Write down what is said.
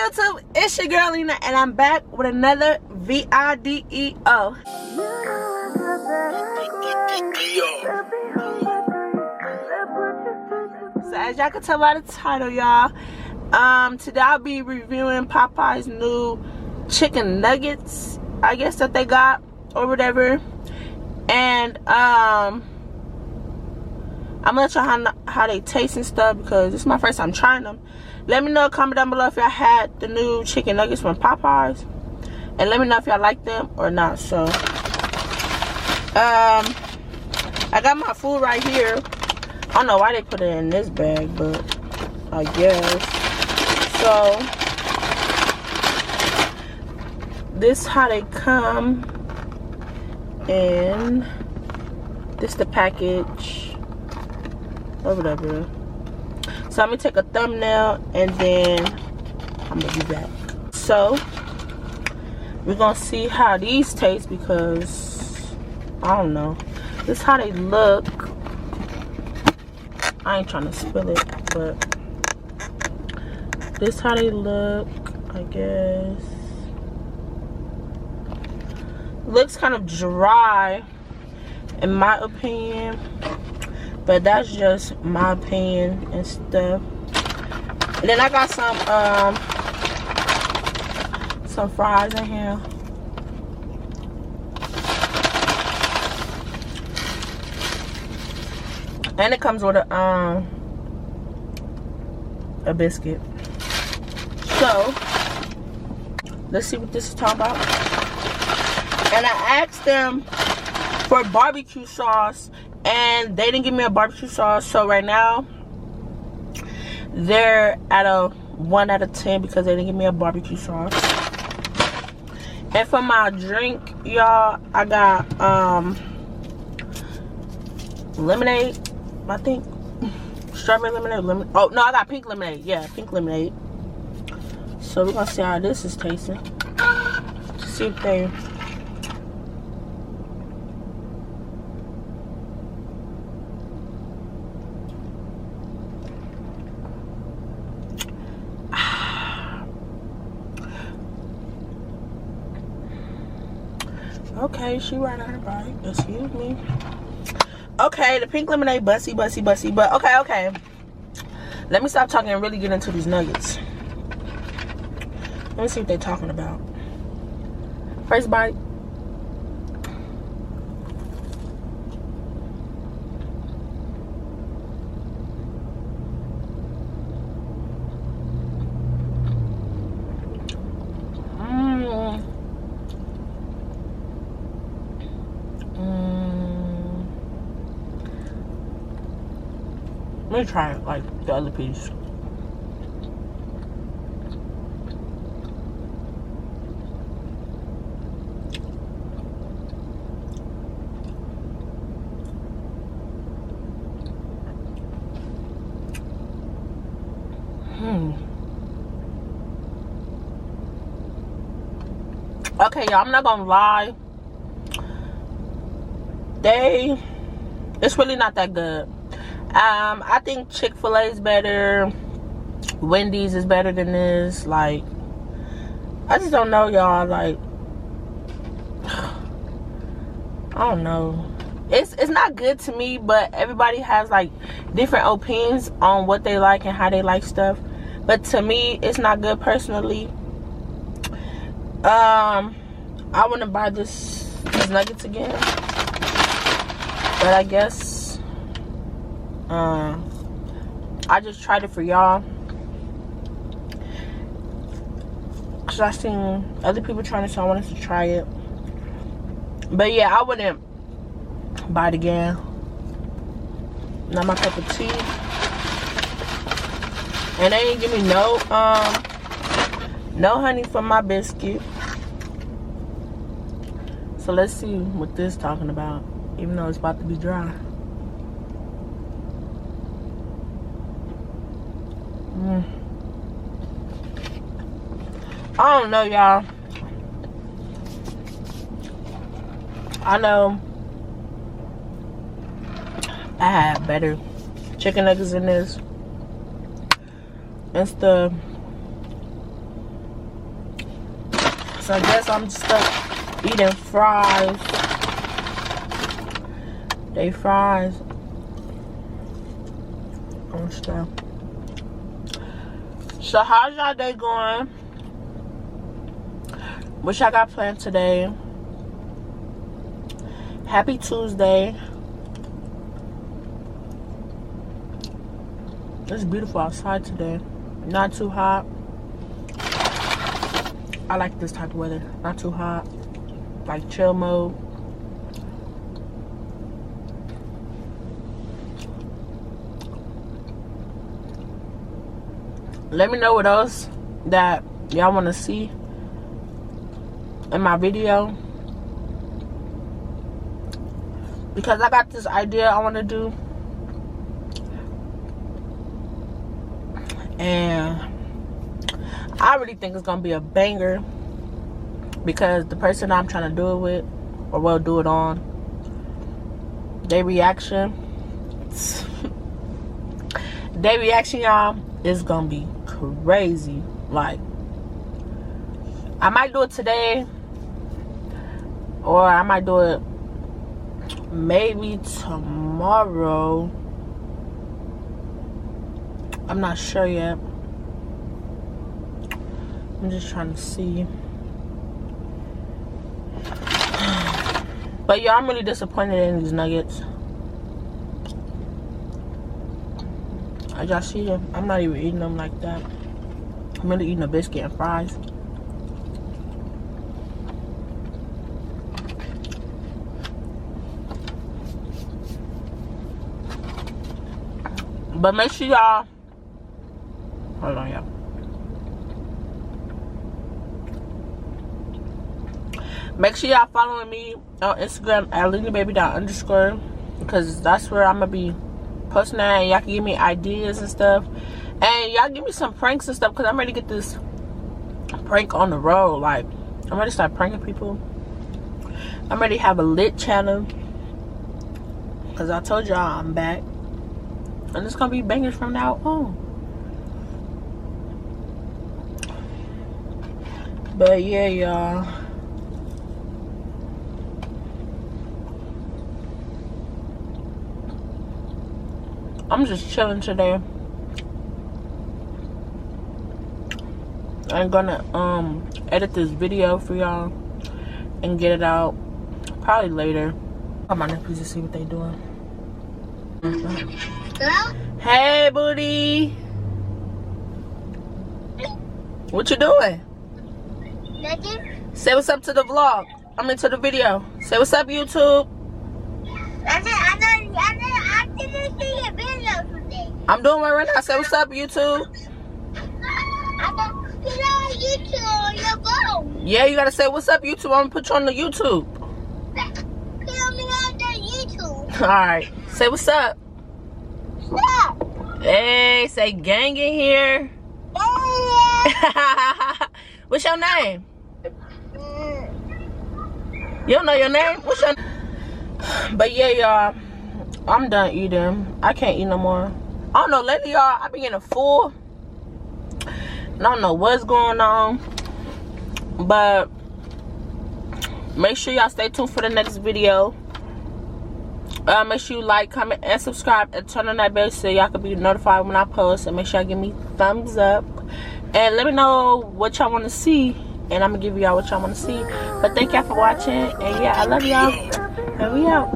YouTube? It's your girl Lena, and I'm back with another video. So as y'all can tell by the title, y'all, today I'll be reviewing Popeyes' new chicken nuggets, I guess, that they got or whatever. And I'm gonna let y'all know how they taste and stuff, because this is my first time trying them. Let me know, comment down below if y'all had the new chicken nuggets from Popeyes, and let me know if y'all like them or not. So I got my food right here. I don't know why they put it in this bag, but I guess so. This how they come, and this the package or whatever. So I'm gonna take a thumbnail and then I'm gonna be back. So we're gonna see how these taste, because I don't know. This is how they look. I ain't trying to spill it, but this is how they look, I guess. Looks kind of dry in my opinion, but that's just my opinion and stuff. And then I got some fries in here. And it comes with a biscuit. So let's see what this is talking about. And I asked them for barbecue sauce, and they didn't give me a barbecue sauce. So right now they're at a 1 out of 10 because they didn't give me a barbecue sauce. And for my drink, y'all, I got lemonade, I think. Strawberry lemonade, oh no, I got pink lemonade. Yeah, pink lemonade. So we're gonna see how this is tasting. See if they okay, she right on her bike. Excuse me. Okay, the pink lemonade, bussy. But okay. Let me stop talking and really get into these nuggets. Let me see what they're talking about. First bite. Let me try it like the other piece. Okay, y'all, I'm not gonna lie. It's really not that good. I think Chick-fil-A is better. Wendy's is better than this. Like, I just don't know, y'all. Like, I don't know. It's not good to me, but everybody has like different opinions on what they like and how they like stuff. But to me, it's not good personally. I wouldn't buy these nuggets again. But I guess I just tried it for y'all, because I seen other people trying it, so I wanted to try it. But yeah, I wouldn't buy it again. Not my cup of tea. And they didn't give me no honey for my biscuit. So let's see what this is talking about, even though it's about to be dry. I don't know, y'all. I know I had better chicken nuggets in this and stuff. So I guess I'm stuck eating fries. They fries. I'm stuck. So how's y'all day going? What y'all got planned today? Happy Tuesday. It's beautiful outside today. Not too hot. I like this type of weather. Not too hot. Like chill mode. Let me know what else that y'all want to see in my video, because I got this idea I want to do, and I really think it's gonna be a banger, because the person I'm trying to do it with, or will do it on, their reaction y'all, is gonna be crazy. Like, I might do it today, or I might do it maybe tomorrow. I'm not sure yet. I'm just trying to see. But yeah, I'm really disappointed in these nuggets. As y'all see them, I'm not even eating them like that. I'm really eating a biscuit and fries. But make sure y'all, hold on, y'all. Make sure y'all following me on Instagram at LilyBaby_, because that's where I'm gonna be posting that, and y'all can give me ideas and stuff, and y'all give me some pranks and stuff, because I'm ready to get this prank on the road. Like, I'm ready to start pranking people. I'm ready to have a lit channel, because I told y'all I'm back, and it's gonna be bangers from now on. But yeah, y'all, I'm just chilling today. I'm gonna edit this video for y'all and get it out probably later. Come on, please, to see what they doing. Hello? Hey, booty. What you doing? Nothing? Say what's up to the vlog. I mean, to the video. Say what's up, YouTube. I didn't see your video today. I'm doing one right now. Say what's up, YouTube. I don't put on YouTube on your phone. Yeah, you gotta say what's up, YouTube. I'm gonna put you on the YouTube. Put me on the YouTube. Alright. Say what's up. Stop. Hey, say gang in here. What's your name? You don't know your name? What's your name? But yeah, y'all, I'm done eating. I can't eat no more. I don't know, lately, y'all, I've been getting full. I don't know what's going on. But make sure y'all stay tuned for the next video. Make sure you like, comment, and subscribe, and turn on that bell so y'all can be notified when I post. And make sure y'all give me thumbs up, and let me know what y'all want to see, and I'm gonna give y'all what y'all want to see. But thank y'all for watching, and yeah, I love y'all, and we out.